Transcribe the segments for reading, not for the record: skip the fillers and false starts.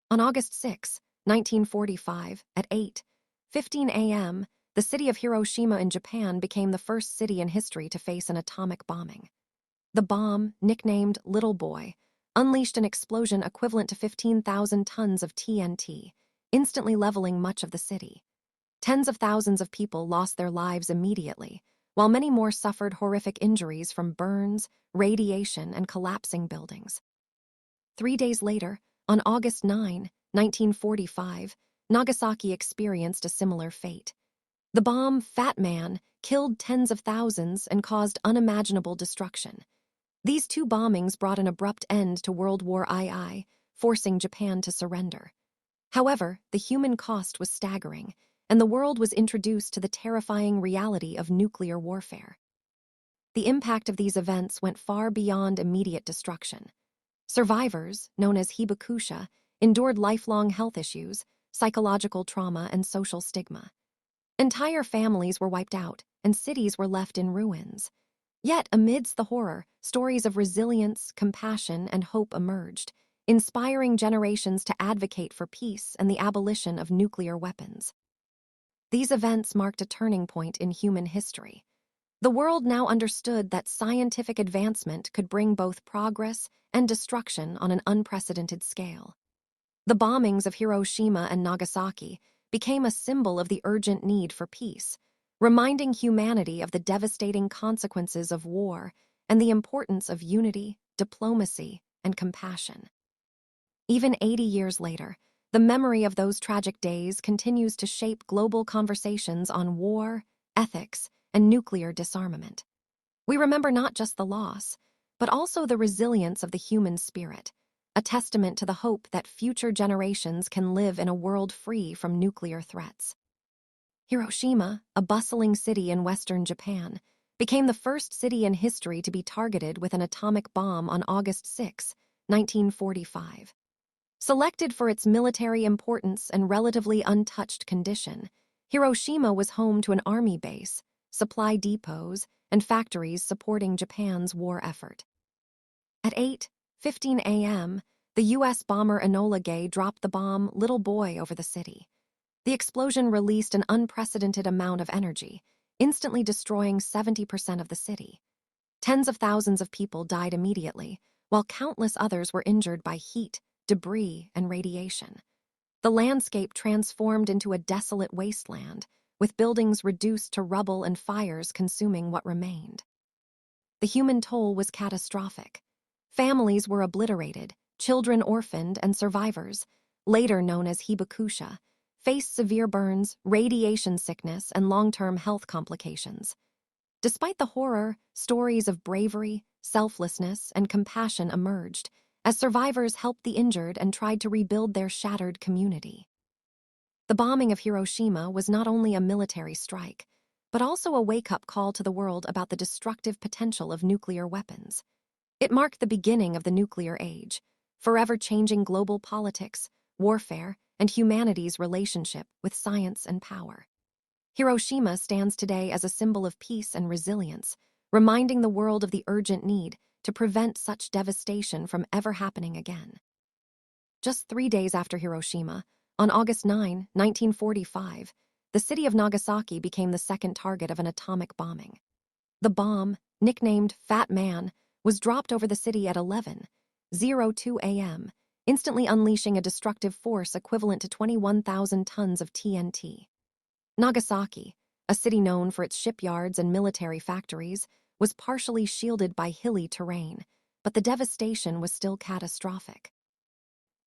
On August 6, 1945, at 8:15 a.m., the city of Hiroshima in Japan became the first city in history to face an atomic bombing. The bomb, nicknamed Little Boy, unleashed an explosion equivalent to 15,000 tons of TNT, instantly leveling much of the city. Tens of thousands of people lost their lives immediately, while many more suffered horrific injuries from burns, radiation, and collapsing buildings. 3 days later, on August 9, 1945, Nagasaki experienced a similar fate. The bomb, Fat Man, killed tens of thousands and caused unimaginable destruction. These two bombings brought an abrupt end to World War II, forcing Japan to surrender. However, the human cost was staggering, and the world was introduced to the terrifying reality of nuclear warfare. The impact of these events went far beyond immediate destruction. Survivors, known as Hibakusha, endured lifelong health issues, psychological trauma, and social stigma. Entire families were wiped out, and cities were left in ruins. Yet, amidst the horror, stories of resilience, compassion, and hope emerged, inspiring generations to advocate for peace and the abolition of nuclear weapons. These events marked a turning point in human history. The world now understood that scientific advancement could bring both progress and destruction on an unprecedented scale. The bombings of Hiroshima and Nagasaki became a symbol of the urgent need for peace, reminding humanity of the devastating consequences of war and the importance of unity, diplomacy, and compassion. Even 80 years later, the memory of those tragic days continues to shape global conversations on war, ethics, and nuclear disarmament. We remember not just the loss, but also the resilience of the human spirit, a testament to the hope that future generations can live in a world free from nuclear threats. Hiroshima, a bustling city in western Japan, became the first city in history to be targeted with an atomic bomb on August 6, 1945. Selected for its military importance and relatively untouched condition, Hiroshima was home to an army base, supply depots, and factories supporting Japan's war effort. At 8:15 a.m., the U.S. bomber Enola Gay dropped the bomb Little Boy over the city. The explosion released an unprecedented amount of energy, instantly destroying 70% of the city. Tens of thousands of people died immediately, while countless others were injured by heat, debris, and radiation. The landscape transformed into a desolate wasteland, with buildings reduced to rubble and fires consuming what remained. The human toll was catastrophic. Families were obliterated, children orphaned, and survivors, later known as Hibakusha, faced severe burns, radiation sickness, and long-term health complications. Despite the horror, stories of bravery, selflessness, and compassion emerged as survivors helped the injured and tried to rebuild their shattered community. The bombing of Hiroshima was not only a military strike, but also a wake-up call to the world about the destructive potential of nuclear weapons. It marked the beginning of the nuclear age, forever changing global politics, warfare, and humanity's relationship with science and power. Hiroshima stands today as a symbol of peace and resilience, reminding the world of the urgent need to prevent such devastation from ever happening again. Just 3 days after Hiroshima, on August 9, 1945, the city of Nagasaki became the second target of an atomic bombing. The bomb, nicknamed Fat Man, was dropped over the city at 11:02 a.m., instantly unleashing a destructive force equivalent to 21,000 tons of TNT. Nagasaki, a city known for its shipyards and military factories, was partially shielded by hilly terrain, but the devastation was still catastrophic.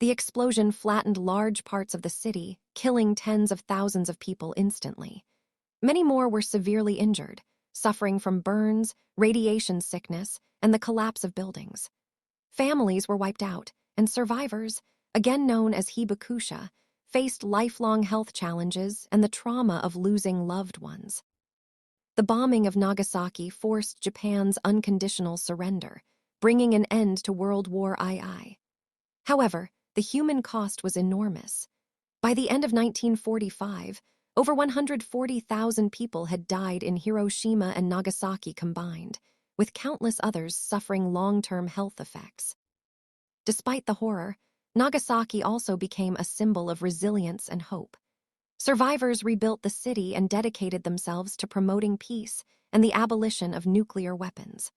The explosion flattened large parts of the city, killing tens of thousands of people instantly. Many more were severely injured, suffering from burns, radiation sickness, and the collapse of buildings. Families were wiped out, and survivors, again known as Hibakusha, faced lifelong health challenges and the trauma of losing loved ones. The bombing of Nagasaki forced Japan's unconditional surrender, bringing an end to World War II. However, the human cost was enormous. By the end of 1945, over 140,000 people had died in Hiroshima and Nagasaki combined, with countless others suffering long-term health effects. Despite the horror, Nagasaki also became a symbol of resilience and hope. Survivors rebuilt the city and dedicated themselves to promoting peace and the abolition of nuclear weapons.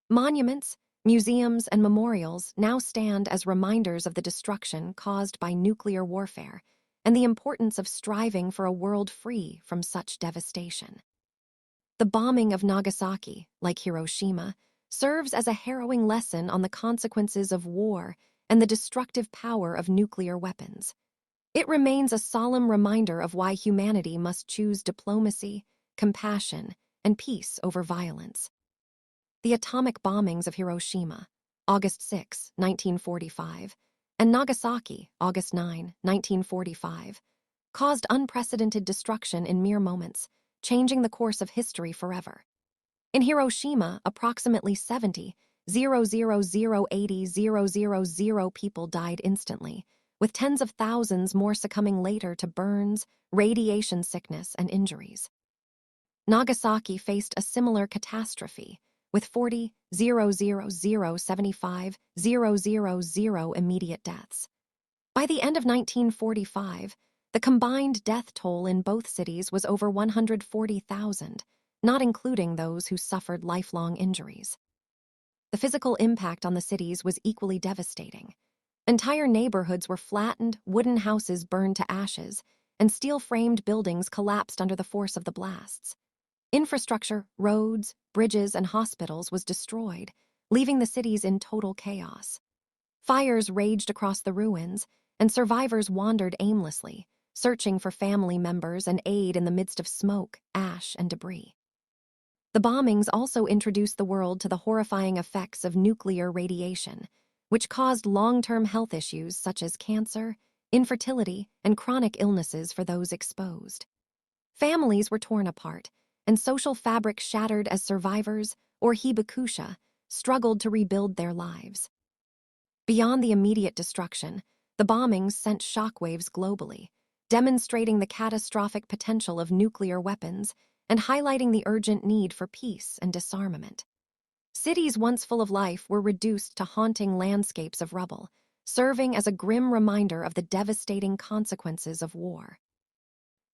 Monuments, museums, and memorials now stand as reminders of the destruction caused by nuclear warfare and the importance of striving for a world free from such devastation. The bombing of Nagasaki, like Hiroshima, serves as a harrowing lesson on the consequences of war and the destructive power of nuclear weapons. It remains a solemn reminder of why humanity must choose diplomacy, compassion, and peace over violence. The atomic bombings of Hiroshima, August 6, 1945, and Nagasaki, August 9, 1945, caused unprecedented destruction in mere moments, changing the course of history forever. In Hiroshima, approximately 70,000 people died instantly, with tens of thousands more succumbing later to burns, radiation sickness, and injuries. Nagasaki faced a similar catastrophe, with 40,000 immediate deaths. By the end of 1945, the combined death toll in both cities was over 140,000, not including those who suffered lifelong injuries. The physical impact on the cities was equally devastating. Entire neighborhoods were flattened, wooden houses burned to ashes, and steel-framed buildings collapsed under the force of the blasts. Infrastructure, roads, bridges, and hospitals was destroyed, leaving the cities in total chaos. Fires raged across the ruins, and survivors wandered aimlessly, searching for family members and aid in the midst of smoke, ash, and debris. The bombings also introduced the world to the horrifying effects of nuclear radiation, which caused long-term health issues such as cancer, infertility, and chronic illnesses for those exposed. Families were torn apart, and social fabric shattered as survivors, or Hibakusha, struggled to rebuild their lives. Beyond the immediate destruction, the bombings sent shockwaves globally, demonstrating the catastrophic potential of nuclear weapons and highlighting the urgent need for peace and disarmament. Cities once full of life were reduced to haunting landscapes of rubble, serving as a grim reminder of the devastating consequences of war.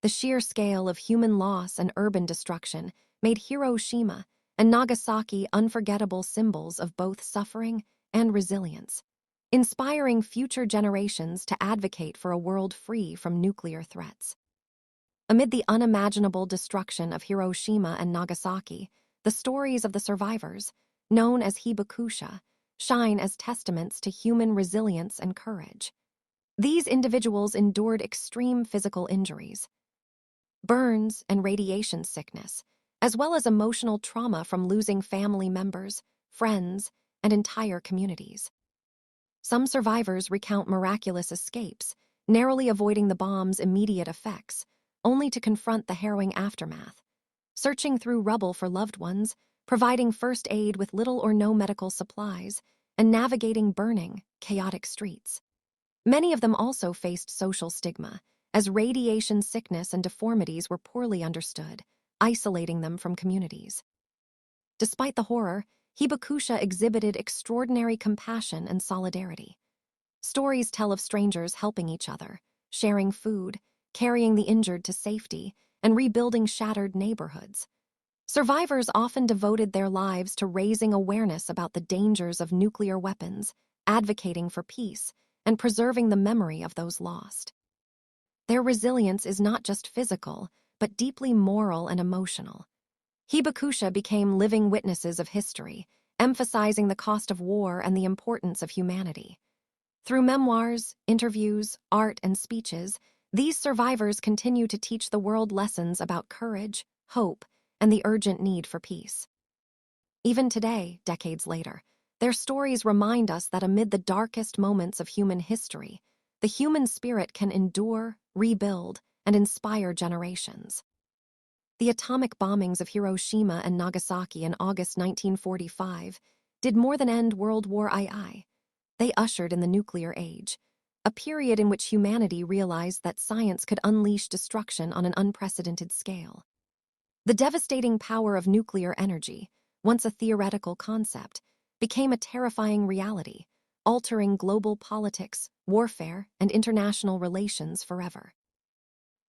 The sheer scale of human loss and urban destruction made Hiroshima and Nagasaki unforgettable symbols of both suffering and resilience, inspiring future generations to advocate for a world free from nuclear threats. Amid the unimaginable destruction of Hiroshima and Nagasaki, the stories of the survivors, known as Hibakusha, shine as testaments to human resilience and courage. These individuals endured extreme physical injuries, burns, and radiation sickness, as well as emotional trauma from losing family members, friends, and entire communities. Some survivors recount miraculous escapes, narrowly avoiding the bomb's immediate effects, only to confront the harrowing aftermath. Searching through rubble for loved ones, providing first aid with little or no medical supplies, and navigating burning, chaotic streets. Many of them also faced social stigma, as radiation sickness and deformities were poorly understood, isolating them from communities. Despite the horror, Hibakusha exhibited extraordinary compassion and solidarity. Stories tell of strangers helping each other, sharing food, carrying the injured to safety, and rebuilding shattered neighborhoods. Survivors often devoted their lives to raising awareness about the dangers of nuclear weapons, advocating for peace, and preserving the memory of those lost. Their resilience is not just physical, but deeply moral and emotional. Hibakusha became living witnesses of history, emphasizing the cost of war and the importance of humanity. Through memoirs, interviews, art, and speeches, these survivors continue to teach the world lessons about courage, hope, and the urgent need for peace. Even today, decades later, their stories remind us that amid the darkest moments of human history, the human spirit can endure, rebuild, and inspire generations. The atomic bombings of Hiroshima and Nagasaki in August 1945 did more than end World War II. They ushered in the nuclear age, a period in which humanity realized that science could unleash destruction on an unprecedented scale. The devastating power of nuclear energy, once a theoretical concept, became a terrifying reality, altering global politics, warfare, and international relations forever.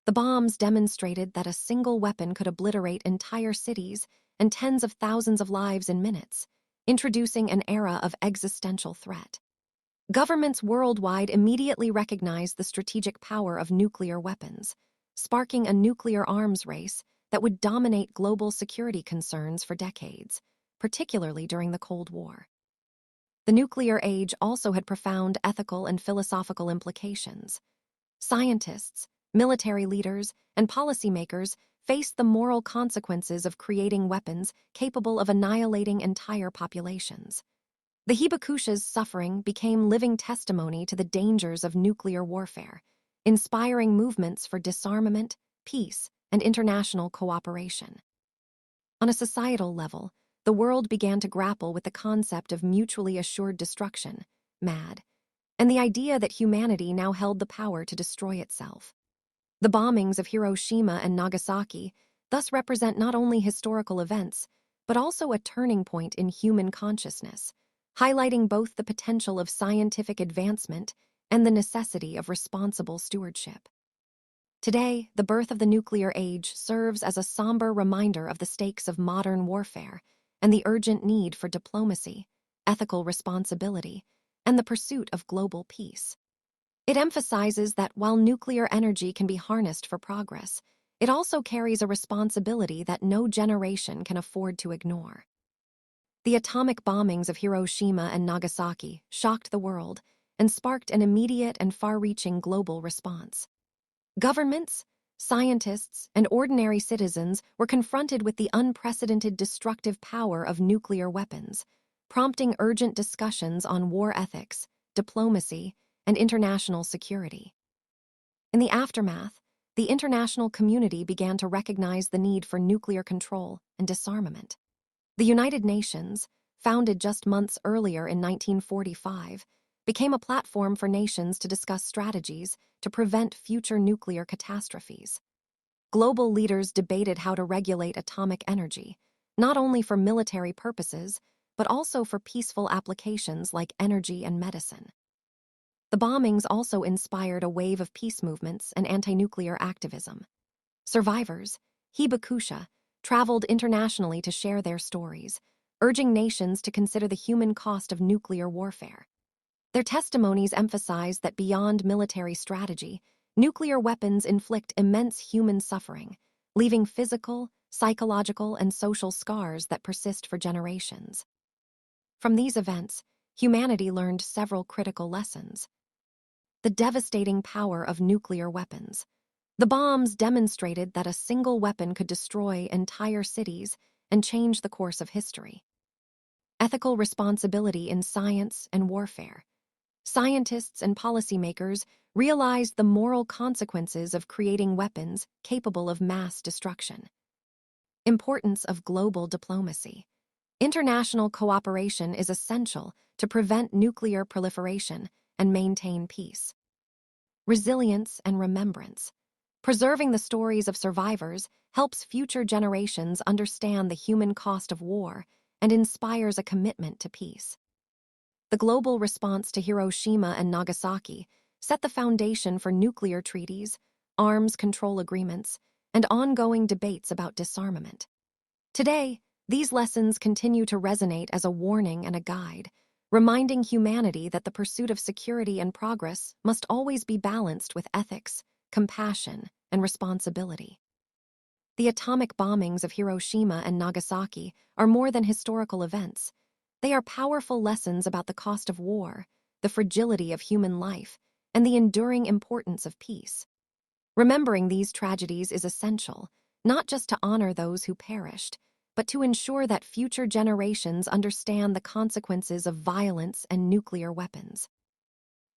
The bombs demonstrated that a single weapon could obliterate entire cities and tens of thousands of lives in minutes, introducing an era of existential threat. Governments worldwide immediately recognized the strategic power of nuclear weapons, sparking a nuclear arms race that would dominate global security concerns for decades, particularly during the Cold War. The nuclear age also had profound ethical and philosophical implications. Scientists, military leaders, and policymakers faced the moral consequences of creating weapons capable of annihilating entire populations. The Hibakusha's suffering became living testimony to the dangers of nuclear warfare, inspiring movements for disarmament, peace, and international cooperation. On a societal level, the world began to grapple with the concept of mutually assured destruction, MAD, and the idea that humanity now held the power to destroy itself. The bombings of Hiroshima and Nagasaki thus represent not only historical events, but also a turning point in human consciousness, highlighting both the potential of scientific advancement and the necessity of responsible stewardship. Today, the birth of the nuclear age serves as a somber reminder of the stakes of modern warfare and the urgent need for diplomacy, ethical responsibility, and the pursuit of global peace. It emphasizes that while nuclear energy can be harnessed for progress, it also carries a responsibility that no generation can afford to ignore. The atomic bombings of Hiroshima and Nagasaki shocked the world and sparked an immediate and far-reaching global response. Governments, scientists, and ordinary citizens were confronted with the unprecedented destructive power of nuclear weapons, prompting urgent discussions on war ethics, diplomacy, and international security. In the aftermath, the international community began to recognize the need for nuclear control and disarmament. The United Nations, founded just months earlier in 1945, became a platform for nations to discuss strategies to prevent future nuclear catastrophes. Global leaders debated how to regulate atomic energy, not only for military purposes, but also for peaceful applications like energy and medicine. The bombings also inspired a wave of peace movements and anti-nuclear activism. Survivors, Hibakusha, traveled internationally to share their stories, urging nations to consider the human cost of nuclear warfare. Their testimonies emphasize that beyond military strategy, nuclear weapons inflict immense human suffering, leaving physical, psychological, and social scars that persist for generations. From these events, humanity learned several critical lessons. The devastating power of nuclear weapons. The bombs demonstrated that a single weapon could destroy entire cities and change the course of history. Ethical responsibility in science and warfare. Scientists and policymakers realized the moral consequences of creating weapons capable of mass destruction. Importance of global diplomacy. International cooperation is essential to prevent nuclear proliferation and maintain peace. Resilience and remembrance. Preserving the stories of survivors helps future generations understand the human cost of war and inspires a commitment to peace. The global response to Hiroshima and Nagasaki set the foundation for nuclear treaties, arms control agreements, and ongoing debates about disarmament. Today, these lessons continue to resonate as a warning and a guide, reminding humanity that the pursuit of security and progress must always be balanced with ethics, compassion, and responsibility. The atomic bombings of Hiroshima and Nagasaki are more than historical events. They are powerful lessons about the cost of war, the fragility of human life, and the enduring importance of peace. Remembering these tragedies is essential, not just to honor those who perished, but to ensure that future generations understand the consequences of violence and nuclear weapons.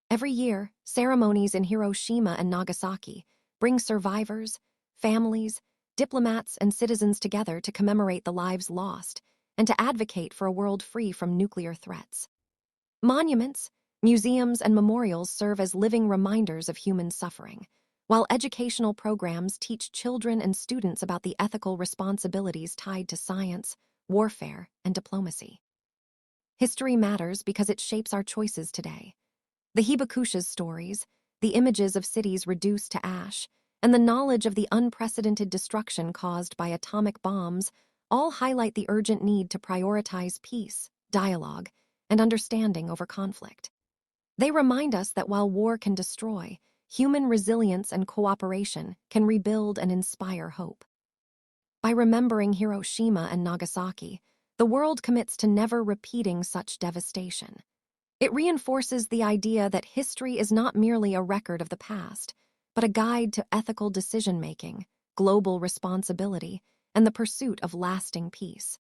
Every year, ceremonies in Hiroshima and Nagasaki bring survivors, families, diplomats, and citizens together to commemorate the lives lost and to advocate for a world free from nuclear threats. Monuments, museums, and memorials serve as living reminders of human suffering, while educational programs teach children and students about the ethical responsibilities tied to science, warfare, and diplomacy. History matters because it shapes our choices today. The Hibakusha's stories, the images of cities reduced to ash, and the knowledge of the unprecedented destruction caused by atomic bombs all highlight the urgent need to prioritize peace, dialogue, and understanding over conflict. They remind us that while war can destroy, human resilience and cooperation can rebuild and inspire hope. By remembering Hiroshima and Nagasaki, the world commits to never repeating such devastation. It reinforces the idea that history is not merely a record of the past, but a guide to ethical decision-making, global responsibility, and the pursuit of lasting peace.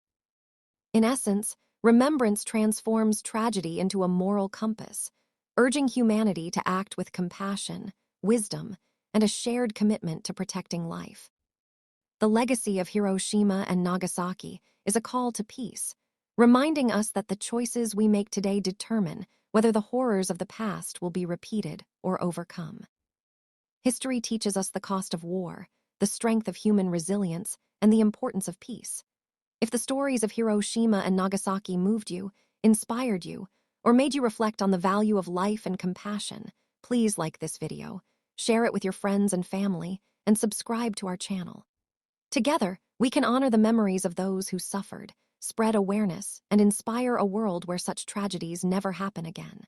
In essence, remembrance transforms tragedy into a moral compass, urging humanity to act with compassion, wisdom, and a shared commitment to protecting life. The legacy of Hiroshima and Nagasaki is a call to peace, reminding us that the choices we make today determine whether the horrors of the past will be repeated or overcome. History teaches us the cost of war, the strength of human resilience, and the importance of peace. If the stories of Hiroshima and Nagasaki moved you, inspired you, or made you reflect on the value of life and compassion, please like this video, share it with your friends and family, and subscribe to our channel. Together, we can honor the memories of those who suffered, spread awareness, and inspire a world where such tragedies never happen again.